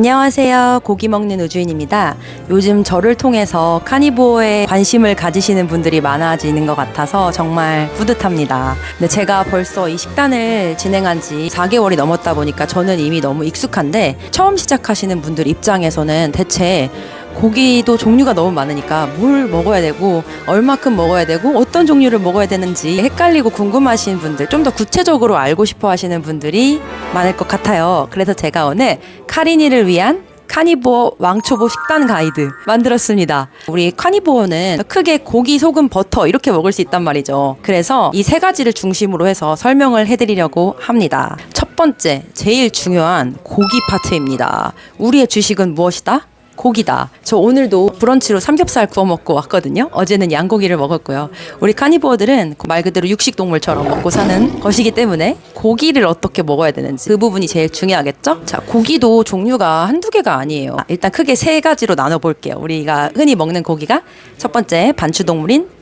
안녕하세요. 고기 먹는 우주인입니다. 요즘 저를 통해서 카니보어에 관심을 가지시는 분들이 많아지는 것 같아서 정말 뿌듯합니다. 근데 제가 벌써 이 식단을 진행한 지 4개월이 넘었다 보니까 저는 이미 너무 익숙한데 처음 시작하시는 분들 입장에서는 대체 고기도 종류가 너무 많으니까 뭘 먹어야 되고 얼마큼 먹어야 되고 어떤 종류를 먹어야 되는지 헷갈리고 궁금하신 분들, 좀 더 구체적으로 알고 싶어 하시는 분들이 많을 것 같아요. 그래서 제가 오늘 카린이를 위한 카니보어 왕초보 식단 가이드 만들었습니다. 우리 카니보어는 크게 고기, 소금, 버터 이렇게 먹을 수 있단 말이죠. 그래서 이 세 가지를 중심으로 해서 설명을 해드리려고 합니다. 첫 번째, 제일 중요한 고기 파트입니다. 우리의 주식은 무엇이다? 고기다. 저 오늘도 브런치로 삼겹살 구워 먹고 왔거든요. 어제는 양고기를 먹었고요. 우리 카니보어들은 말 그대로 육식동물처럼 먹고 사는 것이기 때문에 고기를 어떻게 먹어야 되는지 그 부분이 제일 중요하겠죠? 자, 고기도 종류가 한두 개가 아니에요. 일단 크게 세 가지로 나눠볼게요. 우리가 흔히 먹는 고기가 첫 번째 반추동물인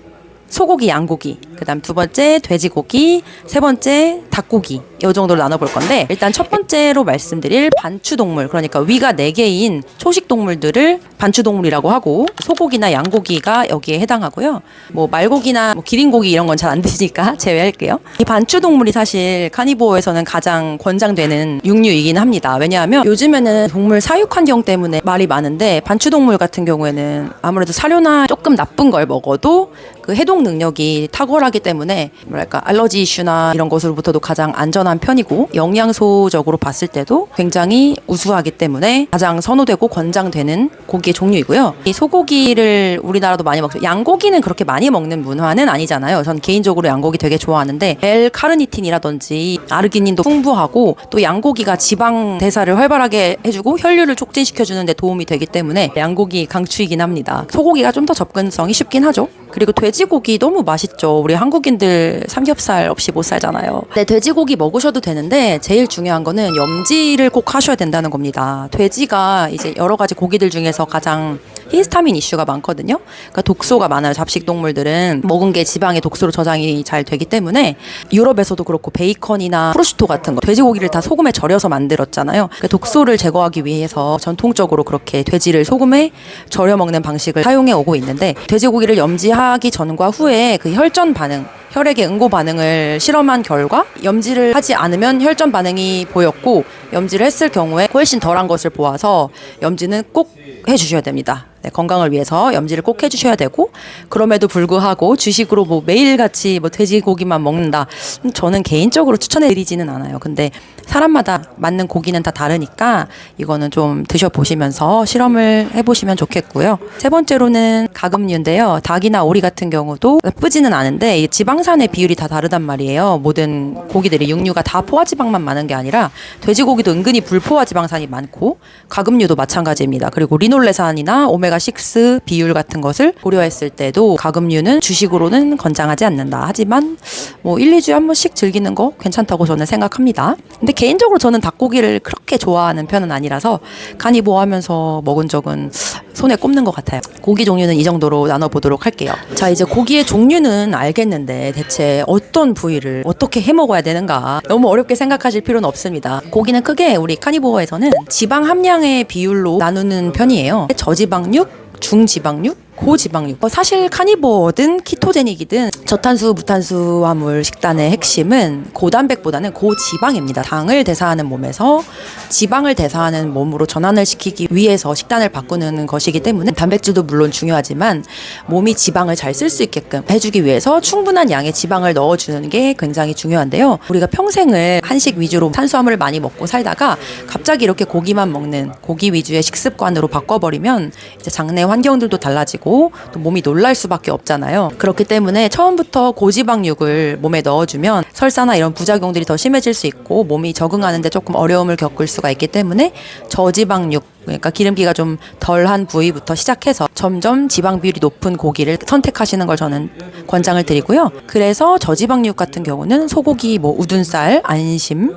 소고기, 양고기, 그 다음 두 번째 돼지고기, 세 번째 닭고기, 이 정도로 나눠볼 건데 일단 첫 번째로 말씀드릴 반추동물, 그러니까 위가 4개인 초식동물들을 반추동물이라고 하고 소고기나 양고기가 여기에 해당하고요. 뭐 말고기나 기린고기 이런 건 잘 안 드시니까 제외할게요. 이 반추동물이 사실 카니보어에서는 가장 권장되는 육류이긴 합니다. 왜냐하면 요즘에는 동물 사육 환경 때문에 말이 많은데 반추동물 같은 경우에는 아무래도 사료나 조금 나쁜 걸 먹어도 그 해독 능력이 탁월하기 때문에 뭐랄까 알러지 이슈나 이런 것으로부터도 가장 안전한 편이고 영양소적으로 봤을 때도 굉장히 우수하기 때문에 가장 선호되고 권장되는 고기의 종류이고요. 이 소고기를 우리나라도 많이 먹죠. 양고기는 그렇게 많이 먹는 문화는 아니잖아요. 전 개인적으로 양고기 되게 좋아하는데 L-카르니틴이라든지 아르기닌도 풍부하고 또 양고기가 지방 대사를 활발하게 해주고 혈류를 촉진시켜주는 데 도움이 되기 때문에 양고기 강추이긴 합니다. 소고기가 좀 더 접근성이 쉽긴 하죠. 그리고 돼지고기 너무 맛있죠. 우리 한국인들 삼겹살 없이 못 살잖아요. 네, 돼지고기 먹으셔도 되는데 제일 중요한 거는 염지를 꼭 하셔야 된다는 겁니다. 돼지가 이제 여러 가지 고기들 중에서 가장 히스타민 이슈가 많거든요. 그러니까 독소가 많아요. 잡식 동물들은 먹은 게 지방의 독소로 저장이 잘 되기 때문에 유럽에서도 그렇고 베이컨이나 프로슈토 같은 거 돼지고기를 다 소금에 절여서 만들었잖아요. 그러니까 독소를 제거하기 위해서 전통적으로 그렇게 돼지를 소금에 절여 먹는 방식을 사용해 오고 있는데 돼지고기를 염지하기 전과 후에 그 혈전 반응, 혈액의 응고 반응을 실험한 결과 염지를 하지 않으면 혈전 반응이 보였고 염지를 했을 경우에 훨씬 덜한 것을 보아서 염지는 꼭 해주셔야 됩니다. 네, 건강을 위해서 염지를 꼭 해주셔야 되고 그럼에도 불구하고 주식으로 뭐 매일같이 뭐 돼지고기만 먹는다. 저는 개인적으로 추천해드리지는 않아요. 근데 사람마다 맞는 고기는 다 다르니까 이거는 좀 드셔보시면서 실험을 해보시면 좋겠고요. 세 번째로는 가금류인데요. 닭이나 오리 같은 경우도 나쁘지는 않은데 지방산의 비율이 다 다르단 말이에요. 모든 고기들이 육류가 다 포화지방만 많은 게 아니라 돼지고기도 은근히 불포화지방산이 많고 가금류도 마찬가지입니다. 그리고 리놀레산이나 오메가6 비율 같은 것을 고려했을 때도 가금류는 주식으로는 권장하지 않는다. 하지만 뭐 1, 2주에 한 번씩 즐기는 거 괜찮다고 저는 생각합니다. 근데 개인적으로 저는 닭고기를 그렇게 좋아하는 편은 아니라서 카니보어 하면서 먹은 적은 손에 꼽는 것 같아요. 고기 종류는 이 정도로 나눠보도록 할게요. 자, 이제 고기의 종류는 알겠는데 대체 어떤 부위를 어떻게 해 먹어야 되는가 너무 어렵게 생각하실 필요는 없습니다. 고기는 크게 우리 카니보어에서는 지방 함량의 비율로 나누는 편이에요. 저지방육, 중지방육, 고지방육. 사실 카니보어든 키토제닉이든 저탄수 무탄수화물 식단의 핵심은 고단백보다는 고지방입니다. 당을 대사하는 몸에서 지방을 대사하는 몸으로 전환을 시키기 위해서 식단을 바꾸는 것이기 때문에 단백질도 물론 중요하지만 몸이 지방을 잘 쓸 수 있게끔 해주기 위해서 충분한 양의 지방을 넣어주는 게 굉장히 중요한데요. 우리가 평생을 한식 위주로 탄수화물을 많이 먹고 살다가 갑자기 이렇게 고기만 먹는 고기 위주의 식습관으로 바꿔버리면 이제 장내 환경들도 달라지고 또 몸이 놀랄 수밖에 없잖아요. 그렇기 때문에 처음부터 고지방육을 몸에 넣어주면 설사나 이런 부작용들이 더 심해질 수 있고 몸이 적응하는데 조금 어려움을 겪을 수가 있기 때문에 저지방육, 그러니까 기름기가 좀 덜한 부위부터 시작해서 점점 지방 비율이 높은 고기를 선택하시는 걸 저는 권장을 드리고요. 그래서 저지방육 같은 경우는 소고기, 뭐 우둔살, 안심,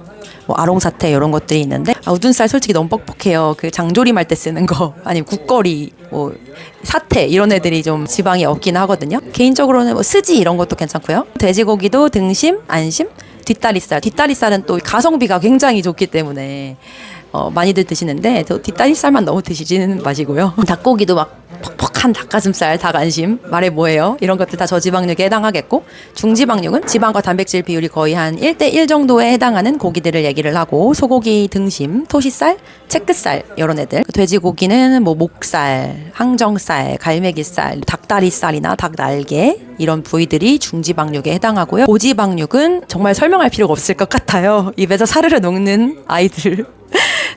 뭐 아롱사태 이런 것들이 있는데 우둔살 솔직히 너무 뻑뻑해요. 그 장조림할 때 쓰는 거 아니면 국거리, 뭐 사태 이런 애들이 좀 지방이 없긴 하거든요. 개인적으로는 뭐 스지 이런 것도 괜찮고요. 돼지고기도 등심, 안심, 뒷다리살은 또 가성비가 굉장히 좋기 때문에 많이들 드시는데 뒷다리살만 너무 드시지는 마시고요. 닭고기도 막 퍽퍽한 닭가슴살, 닭안심, 말해 뭐예요? 이런 것들 다 저지방육에 해당하겠고, 중지방육은 지방과 단백질 비율이 거의 한 1대1 정도에 해당하는 고기들을 얘기를 하고, 소고기 등심, 토시살, 채끝살 이런 애들. 돼지고기는 뭐 목살, 항정살, 갈매기살, 닭다리살이나 닭날개 이런 부위들이 중지방육에 해당하고요. 고지방육은 정말 설명할 필요가 없을 것 같아요. 입에서 사르르 녹는 아이들.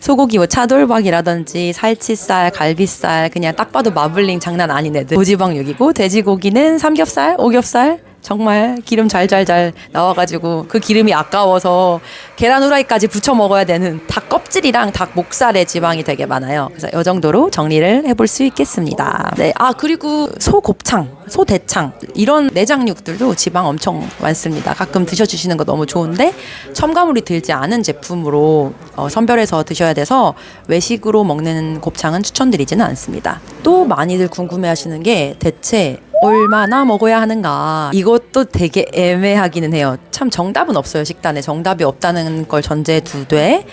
소고기 뭐 차돌박이라든지 살치살, 갈비살, 그냥 딱 봐도 마블링 장난 아닌 애들 고지방육이고, 돼지고기는 삼겹살, 오겹살 정말 기름 잘잘잘 나와가지고 그 기름이 아까워서 계란 후라이까지 부쳐 먹어야 되는 닭 껍질이랑 닭 목살의 지방이 되게 많아요. 그래서 이 정도로 정리를 해볼 수 있겠습니다. 네, 그리고 소곱창, 소대창 이런 내장육들도 지방 엄청 많습니다. 가끔 드셔주시는 거 너무 좋은데 첨가물이 들지 않은 제품으로 선별해서 드셔야 돼서 외식으로 먹는 곱창은 추천드리지는 않습니다. 또 많이들 궁금해하시는 게 대체 얼마나 먹어야 하는가, 이것도 되게 애매하기는 해요. 참 정답은 없어요. 식단에 정답이 없다는 걸 전제에 두되,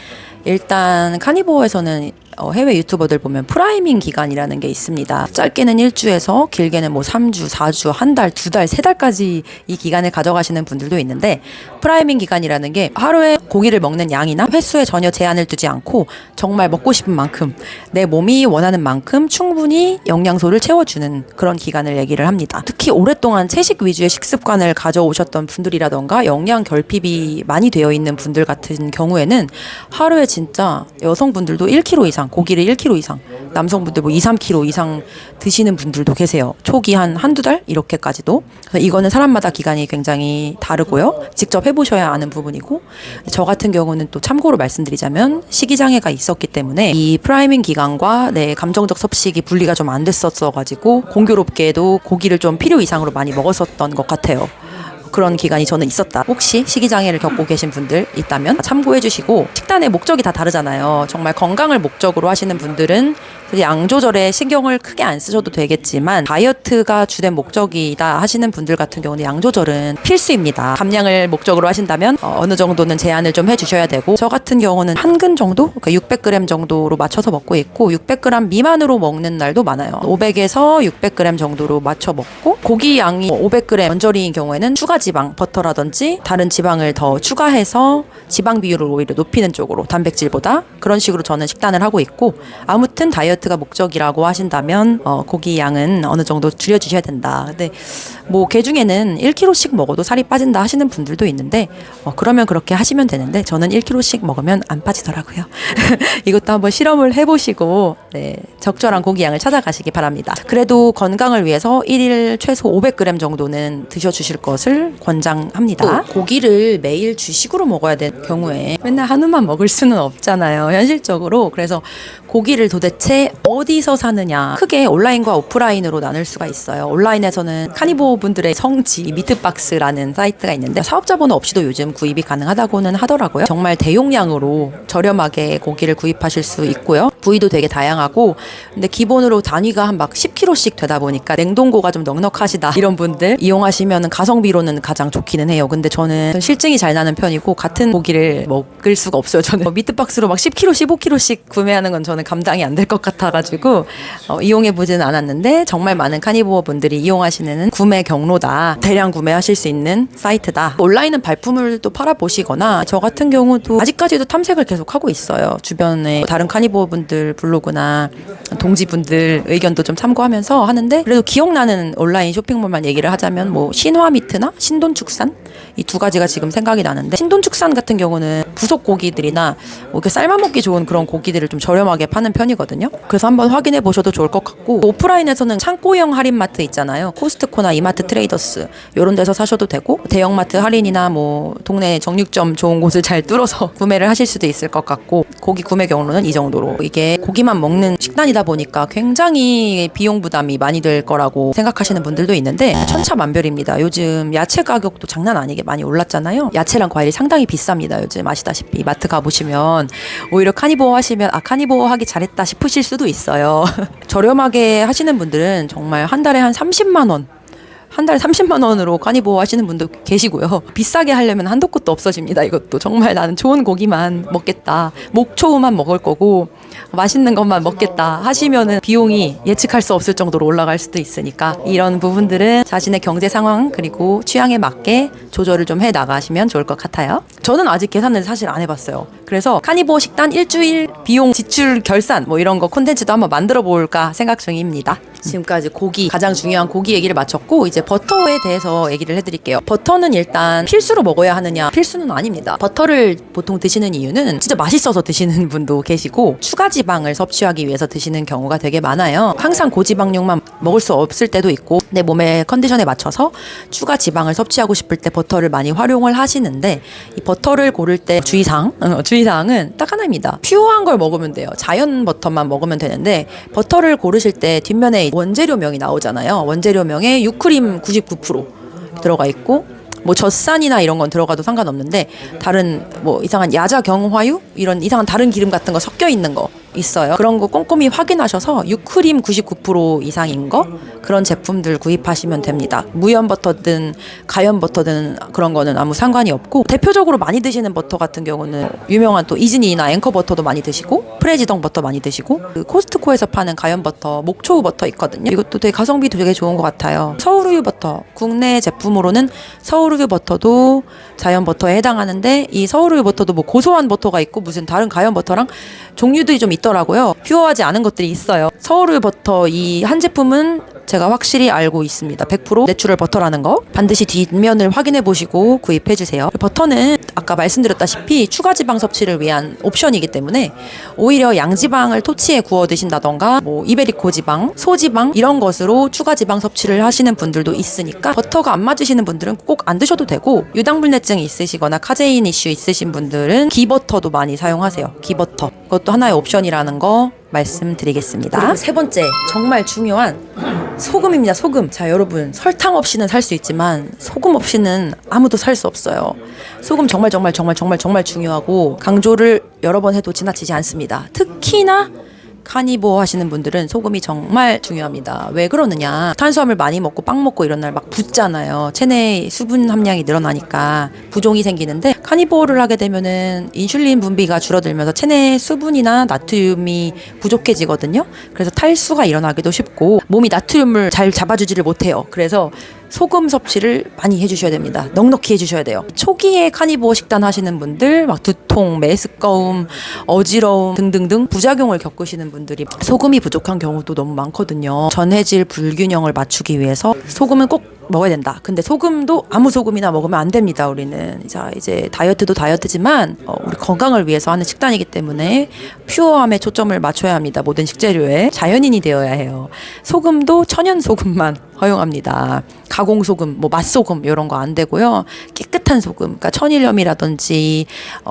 일단 카니보어에서는 해외 유튜버들 보면 프라이밍 기간이라는 게 있습니다. 짧게는 1주에서 길게는 뭐 3주, 4주, 한 달, 2달, 3달까지 이 기간을 가져가시는 분들도 있는데, 프라이밍 기간이라는 게 하루에 고기를 먹는 양이나 횟수에 전혀 제한을 두지 않고 정말 먹고 싶은 만큼, 내 몸이 원하는 만큼 충분히 영양소를 채워주는 그런 기간을 얘기를 합니다. 특히 오랫동안 채식 위주의 식습관을 가져오셨던 분들이라던가 영양 결핍이 많이 되어 있는 분들 같은 경우에는 하루에 진짜 여성분들도 1kg 이상, 고기를 1kg 이상, 남성분들 뭐 2, 3kg 이상 드시는 분들도 계세요. 초기 한두 달 이렇게까지도. 그래서 이거는 사람마다 기간이 굉장히 다르고요. 직접 해보셔야 아는 부분이고, 저 같은 경우는 또 참고로 말씀드리자면 식이장애가 있었기 때문에 이 프라이밍 기간과 내 감정적 섭식이 분리가 좀 안 됐었어가지고 공교롭게도 고기를 좀 필요 이상으로 많이 먹었었던 것 같아요. 그런 기간이 저는 있었다. 혹시 식이장애를 겪고 계신 분들 있다면 참고해 주시고, 식단의 목적이 다 다르잖아요. 정말 건강을 목적으로 하시는 분들은 양 조절에 신경을 크게 안 쓰셔도 되겠지만, 다이어트가 주된 목적이다 하시는 분들 같은 경우는 양 조절은 필수입니다. 감량을 목적으로 하신다면 어느 정도는 제한을 좀 해주셔야 되고, 저 같은 경우는 한 근 정도? 그러니까 600g 정도로 맞춰서 먹고 있고, 600g 미만으로 먹는 날도 많아요. 500에서 600g 정도로 맞춰 먹고, 고기 양이 500g 언저리인 경우에는 추가 지방, 버터라든지 다른 지방을 더 추가해서 지방 비율을 오히려 높이는 쪽으로, 단백질보다 그런 식으로 저는 식단을 하고 있고, 아무튼 다이어트가 목적이라고 하신다면 고기 양은 어느 정도 줄여주셔야 된다. 근데 뭐 개중에는 1kg씩 먹어도 살이 빠진다 하시는 분들도 있는데, 그러면 그렇게 하시면 되는데, 저는 1kg씩 먹으면 안 빠지더라고요. 이것도 한번 실험을 해보시고, 네, 적절한 고기 양을 찾아가시기 바랍니다. 그래도 건강을 위해서 1일 최소 500g 정도는 드셔주실 것을 권장합니다. 고기를 매일 주식으로 먹어야 되는 경우에 맨날 한우만 먹을 수는 없잖아요, 현실적으로. 그래서 고기를 도대체 어디서 사느냐, 크게 온라인과 오프라인으로 나눌 수가 있어요. 온라인에서는 카니보 분들의 성지 미트박스라는 사이트가 있는데, 사업자 번호 없이도 요즘 구입이 가능하다고는 하더라고요. 정말 대용량으로 저렴하게 고기를 구입하실 수 있고요. 부위도 되게 다양하고, 근데 기본으로 단위가 한 막 10kg씩 되다 보니까 냉동고가 좀 넉넉하시다 이런 분들 이용하시면 가성비로는 가장 좋기는 해요. 근데 저는 실증이 잘 나는 편이고, 같은 고기를 먹을 수가 없어요. 저는 미트박스로 막 10kg, 15kg씩 구매하는 건 저는 감당이 안 될 것 같아가지고 이용해보지는 않았는데, 정말 많은 카니보어 분들이 이용하시는 구매 경로다, 대량 구매하실 수 있는 사이트다. 온라인은 발품을 또 팔아보시거나, 저 같은 경우도 아직까지도 탐색을 계속 하고 있어요. 주변에 다른 카니보어 분들 블로그나 동지분들 의견도 좀 참고하면서 하는데, 그래도 기억나는 온라인 쇼핑몰만 얘기를 하자면 뭐 신화미트나 신돈축산, 이 두 가지가 지금 생각이 나는데, 신돈축산 같은 경우는 부속 고기들이나 뭐 이렇게 삶아먹기 좋은 그런 고기들을 좀 저렴하게 파는 편이거든요. 그래서 한번 확인해 보셔도 좋을 것 같고, 오프라인에서는 창고형 할인마트 있잖아요. 코스트코나 이마트 트레이더스 이런 데서 사셔도 되고, 대형마트 할인이나 뭐 동네 정육점 좋은 곳을 잘 뚫어서 구매를 하실 수도 있을 것 같고, 고기 구매 경로는 이 정도로. 이게 고기만 먹는 식단이다 보니까 굉장히 비용 부담이 많이 될 거라고 생각하시는 분들도 있는데, 천차만별입니다. 요즘 야채 가격도 장난 아니게 많이 올랐잖아요. 야채랑 과일이 상당히 비쌉니다. 요즘 아시다시피 마트 가보시면. 오히려 카니보어 하시면 카니보어 하기 잘했다 싶으실 수도 있어요. 저렴하게 하시는 분들은 정말 한 달에 한 30만 원 한 달에 30만 원으로 카니보어 하시는 분도 계시고요. 비싸게 하려면 한도 끝도 없어집니다. 이것도 정말 나는 좋은 고기만 먹겠다, 목초우만 먹을 거고 맛있는 것만 먹겠다 하시면은 비용이 예측할 수 없을 정도로 올라갈 수도 있으니까 이런 부분들은 자신의 경제 상황 그리고 취향에 맞게 조절을 좀 해 나가시면 좋을 것 같아요. 저는 아직 계산을 사실 안 해봤어요. 그래서 카니보어 식단 일주일 비용 지출 결산 뭐 이런 거 콘텐츠도 한번 만들어 볼까 생각 중입니다. 지금까지 고기, 가장 중요한 고기 얘기를 마쳤고 이제 버터에 대해서 얘기를 해드릴게요. 버터는 일단 필수로 먹어야 하느냐? 필수는 아닙니다. 버터를 보통 드시는 이유는 진짜 맛있어서 드시는 분도 계시고 추가 지방을 섭취하기 위해서 드시는 경우가 되게 많아요. 항상 고지방용만 먹을 수 없을 때도 있고 내 몸의 컨디션에 맞춰서 추가 지방을 섭취하고 싶을 때 버터를 많이 활용을 하시는데 이 버터를 고를 때 주의사항은 딱 하나입니다. 퓨어한 걸 먹으면 돼요. 자연 버터만 먹으면 되는데 버터를 고르실 때 뒷면에 원재료명이 나오잖아요. 원재료명에 유크림 99% 들어가 있고 뭐 젖산이나 이런 건 들어가도 상관없는데 다른 뭐 이상한 야자 경화유 이런 이상한 다른 기름 같은 거 섞여 있는 거 있어요. 그런 거 꼼꼼히 확인하셔서 유크림 99% 이상인 거 그런 제품들 구입하시면 됩니다. 무염 버터든 가염 버터든 그런 거는 아무 상관이 없고 대표적으로 많이 드시는 버터 같은 경우는 유명한 또 이즈니나 앵커 버터도 많이 드시고 프레지덩 버터 많이 드시고 그 코스트코에서 파는 가염 버터 목초우 버터 있거든요. 이것도 되게 가성비도 되게 좋은 것 같아요. 서울우유 버터 국내 제품으로는 서울우유 버터도 자연 버터에 해당하는데 이 서울우유 버터도 뭐 고소한 버터가 있고 무슨 다른 가염 버터랑 종류들이 좀 있더라고요. 퓨어하지 않은 것들이 있어요. 서울우유 버터 이 한 제품은 제가 확실히 알고 있습니다. 100% 내추럴 버터라는 거 반드시 뒷면을 확인해 보시고 구입해 주세요. 버터는 아까 말씀드렸다시피 추가 지방 섭취를 위한 옵션이기 때문에 오히려 양지방을 토치에 구워 드신다던가 뭐 이베리코 지방, 소지방 이런 것으로 추가 지방 섭취를 하시는 분들도 있으니까 버터가 안 맞으시는 분들은 꼭 안 드셔도 되고 유당불내증이 있으시거나 카제인 이슈 있으신 분들은 기버터도 많이 사용하세요. 기버터 그것도 하나의 옵션이라는 거 말씀드리겠습니다. 그리고 세 번째 정말 중요한 소금입니다. 소금. 자 여러분 설탕 없이는 살 수 있지만 소금 없이는 아무도 살 수 없어요. 소금 정말 중요하고 강조를 여러 번 해도 지나치지 않습니다. 특히나 카니보어 하시는 분들은 소금이 정말 중요합니다. 왜 그러느냐? 탄수화물 많이 먹고 빵 먹고 이런 날 막 붓잖아요. 체내 수분 함량이 늘어나니까 부종이 생기는데 카니보어를 하게 되면은 인슐린 분비가 줄어들면서 체내 수분이나 나트륨이 부족해지거든요. 그래서 탈수가 일어나기도 쉽고 몸이 나트륨을 잘 잡아주지를 못해요. 그래서 소금 섭취를 많이 해주셔야 됩니다. 넉넉히 해주셔야 돼요. 초기에 카니보어 식단 하시는 분들 막 두통, 메스꺼움, 어지러움 등등등 부작용을 겪으시는 분들이 소금이 부족한 경우도 너무 많거든요. 전해질 불균형을 맞추기 위해서 소금은 꼭 먹어야 된다. 근데 소금도 아무 소금이나 먹으면 안 됩니다. 우리는 자 이제 다이어트도 다이어트지만 우리 건강을 위해서 하는 식단이기 때문에 퓨어함에 초점을 맞춰야 합니다. 모든 식재료에 자연인이 되어야 해요. 소금도 천연 소금만 허용합니다. 가공 소금, 뭐 맛소금 이런 거 안 되고요. 깨끗한 소금, 그러니까 천일염이라든지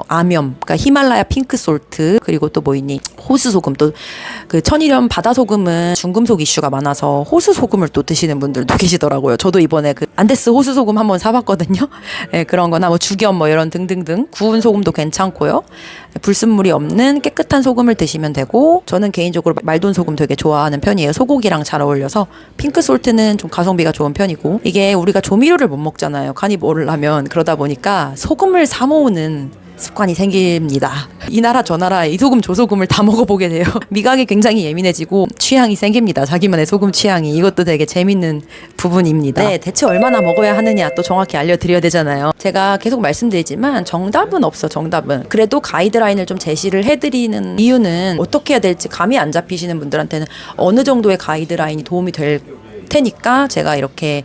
암염, 그러니까 히말라야 핑크 솔트 그리고 또 뭐 있니 호수 소금 또 그 천일염 바다 소금은 중금속 이슈가 많아서 호수 소금을 또 드시는 분들도 계시더라고요. 저도 이번에 그 안데스 호수 소금 한번 사봤거든요. 네, 그런 거나 뭐 죽염 뭐 이런 등등등 구운 소금도 괜찮고요. 불순물이 없는 깨끗한 소금을 드시면 되고 저는 개인적으로 말돈 소금 되게 좋아하는 편이에요. 소고기랑 잘 어울려서 핑크 솔트는 좀 가성비가 좋은 편이고 이게 우리가 조미료를 못 먹잖아요. 카니보어를 하면 그러다 보니까 소금을 사 모으는 습관이 생깁니다. 이 나라 저 나라 이 소금 저 소금을 다 먹어보게 돼요. 미각이 굉장히 예민해지고 취향이 생깁니다. 자기만의 소금 취향이. 이것도 되게 재밌는 부분입니다. 네, 대체 얼마나 먹어야 하느냐 또 정확히 알려드려야 되잖아요. 제가 계속 말씀드리지만 정답은 없어. 정답은. 그래도 가이드라인을 좀 제시를 해드리는 이유는 어떻게 해야 될지 감이 안 잡히시는 분들한테는 어느 정도의 가이드라인이 도움이 될 테니까 제가 이렇게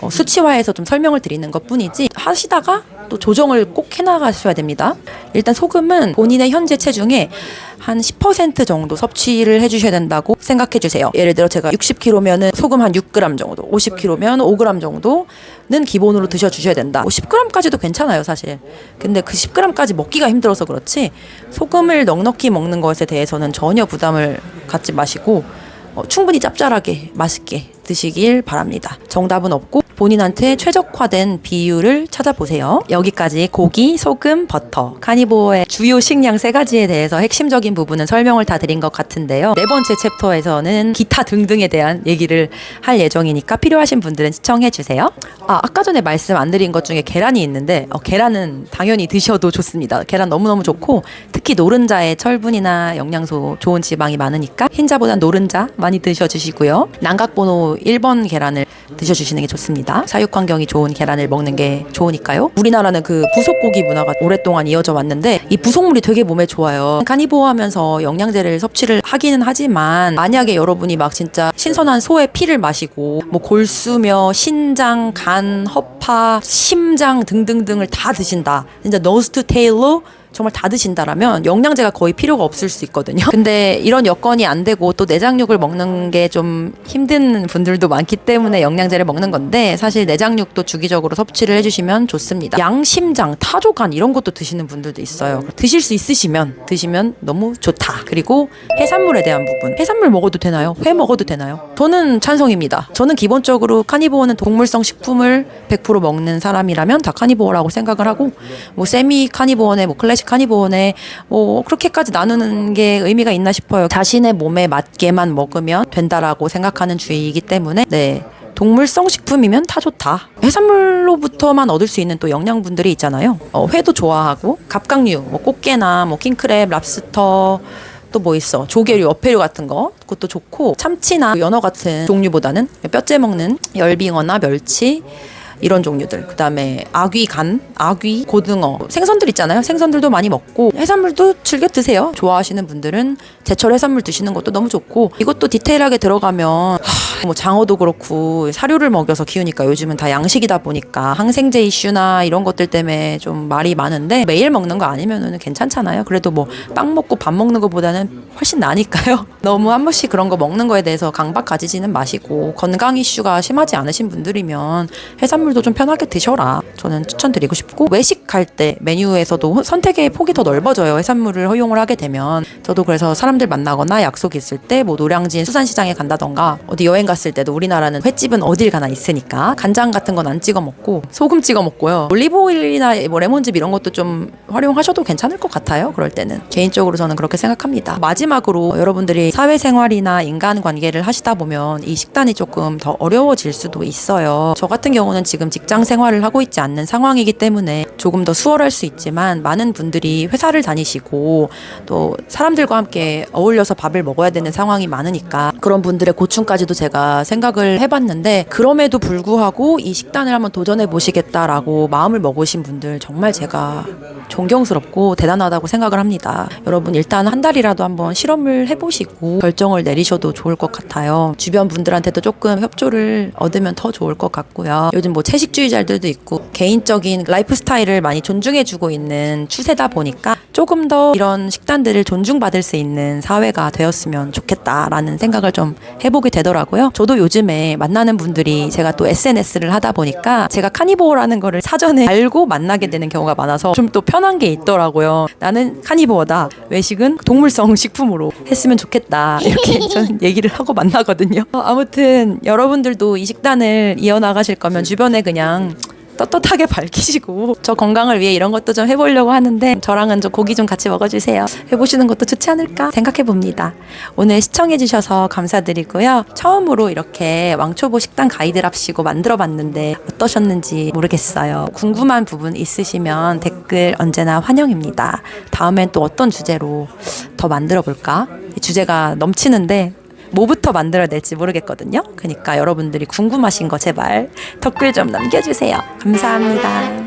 수치화해서 좀 설명을 드리는 것 뿐이지 하시다가 또 조정을 꼭 해나가셔야 됩니다. 일단 소금은 본인의 현재 체중에 한 10% 정도 섭취를 해주셔야 된다고 생각해 주세요. 예를 들어 제가 60kg면은 소금 한 6g 정도, 50kg면 5g 정도는 기본으로 드셔주셔야 된다. 10g까지도 괜찮아요 사실. 근데 그 10g까지 먹기가 힘들어서 그렇지 소금을 넉넉히 먹는 것에 대해서는 전혀 부담을 갖지 마시고 충분히 짭짤하게 맛있게 드시길 바랍니다. 정답은 없고 본인한테 최적화된 비율을 찾아보세요. 여기까지 고기, 소금, 버터, 카니보어의 주요 식량 3가지에 대해서 핵심적인 부분은 설명을 다 드린 것 같은데요. 4번째 챕터에서는 기타 등등에 대한 얘기를 할 예정이니까 필요하신 분들은 시청해주세요. 아까 전에 말씀 안 드린 것 중에 계란이 있는데 계란은 당연히 드셔도 좋습니다. 계란 너무너무 좋고 특히 노른자에 철분이나 영양소, 좋은 지방이 많으니까 흰자보단 노른자 많이 드셔주시고요. 난각번호 1번 계란을 드셔주시는 게 좋습니다. 사육 환경이 좋은 계란을 먹는 게 좋으니까요. 우리나라는 그 부속고기 문화가 오랫동안 이어져 왔는데 이 부속물이 되게 몸에 좋아요. 카니보어 하면서 영양제를 섭취를 하기는 하지만 만약에 여러분이 막 진짜 신선한 소의 피를 마시고 뭐 골수며 신장, 간, 허파, 심장 등등등을 다 드신다. 진짜 노스 투 테일로 정말 다 드신다라면 영양제가 거의 필요가 없을 수 있거든요. 근데 이런 여건이 안 되고 또 내장육을 먹는 게 좀 힘든 분들도 많기 때문에 영양제를 먹는 건데 사실 내장육도 주기적으로 섭취를 해주시면 좋습니다. 양심장, 타조간 이런 것도 드시는 분들도 있어요. 드실 수 있으시면 드시면 너무 좋다. 그리고 해산물에 대한 부분. 해산물 먹어도 되나요? 회 먹어도 되나요? 저는 찬성입니다. 저는 기본적으로 카니보어는 동물성 식품을 100% 먹는 사람이라면 다 카니보어라고 생각을 하고 뭐 세미 카니보어네, 뭐 클래식 카니보어네 뭐 그렇게까지 나누는 게 의미가 있나 싶어요. 자신의 몸에 맞게만 먹으면 된다라고 생각하는 주의이기 때문에 동물성 식품이면 다 좋다. 해산물로부터만 얻을 수 있는 또 영양분들이 있잖아요. 회도 좋아하고 갑각류, 뭐 꽃게나 뭐 킹크랩, 랍스터 또 뭐 있어? 조개류, 어패류 같은 거 그것도 좋고 참치나 연어 같은 종류보다는 뼈째 먹는 열빙어나 멸치 이런 종류들. 그다음에 아귀, 간, 아귀, 고등어, 생선들 있잖아요. 생선들도 많이 먹고 해산물도 즐겨 드세요. 좋아하시는 분들은 제철 해산물 드시는 것도 너무 좋고 이것도 디테일하게 들어가면 뭐 장어도 그렇고 사료를 먹여서 키우니까 요즘은 다 양식이다 보니까 항생제 이슈나 이런 것들 때문에 좀 말이 많은데 매일 먹는 거 아니면은 괜찮잖아요. 그래도 뭐 빵 먹고 밥 먹는 것보다는 훨씬 나니까요. 너무 한 번씩 그런 거 먹는 거에 대해서 강박 가지지는 마시고 건강 이슈가 심하지 않으신 분들이면 해산물도 좀 편하게 드셔라. 저는 추천드리고 싶고 외식할 때 메뉴에서도 선택의 폭이 더 넓어져요. 해산물을 허용을 하게 되면. 저도 그래서 사람들 만나거나 약속 있을 때 뭐 노량진 수산시장에 간다던가 어디 여행 갔을 때도 우리나라는 횟집은 어딜 가나 있으니까 간장 같은 건 안 찍어 먹고 소금 찍어 먹고요. 올리브오일이나 뭐 레몬즙 이런 것도 좀 활용하셔도 괜찮을 것 같아요. 그럴 때는 개인적으로 저는 그렇게 생각합니다. 마지막으로 여러분들이 사회생활이나 인간관계를 하시다 보면 이 식단이 조금 더 어려워질 수도 있어요. 저 같은 경우는 지금 직장 생활을 하고 있지 않는 상황이기 때문에 조금 더 수월할 수 있지만 많은 분들이 회사를 다니시고 또 사람들과 함께 어울려서 밥을 먹어야 되는 상황이 많으니까 그런 분들의 고충까지도 제가 생각을 해봤는데 그럼에도 불구하고 이 식단을 한번 도전해 보시겠다라고 마음을 먹으신 분들 정말 제가 존경스럽고 대단하다고 생각을 합니다. 여러분 일단 한 달이라도 한번 실험을 해보시고 결정을 내리셔도 좋을 것 같아요. 주변 분들한테도 조금 협조를 얻으면 더 좋을 것 같고요. 요즘 뭐 채식주의자들도 있고 개인적인 라이프 스타일을 많이 존중해주고 있는 추세다 보니까 조금 더 이런 식단들을 존중받을 수 있는 사회가 되었으면 좋겠다라는 생각을 좀 해보게 되더라고요. 저도 요즘에 만나는 분들이 제가 또 SNS를 하다 보니까 제가 카니보어라는 거를 사전에 알고 만나게 되는 경우가 많아서 좀 또 편한 게 있더라고요. 나는 카니보어다. 외식은 동물성 식품으로 했으면 좋겠다. 이렇게 저는 얘기를 하고 만나거든요. 아무튼 여러분들도 이 식단을 이어나가실 거면 주변에 그냥 떳떳하게 밝히시고 저 건강을 위해 이런 것도 좀 해보려고 하는데 저랑은 좀 고기 좀 같이 먹어주세요. 해보시는 것도 좋지 않을까 생각해봅니다. 오늘 시청해주셔서 감사드리고요. 처음으로 이렇게 왕초보 식단 가이드랍시고 만들어봤는데 어떠셨는지 모르겠어요. 궁금한 부분 있으시면 댓글 언제나 환영입니다. 다음엔 또 어떤 주제로 더 만들어볼까? 주제가 넘치는데 뭐부터 만들어야 될지 모르겠거든요. 그러니까 여러분들이 궁금하신 거 제발 댓글 좀 남겨주세요. 감사합니다.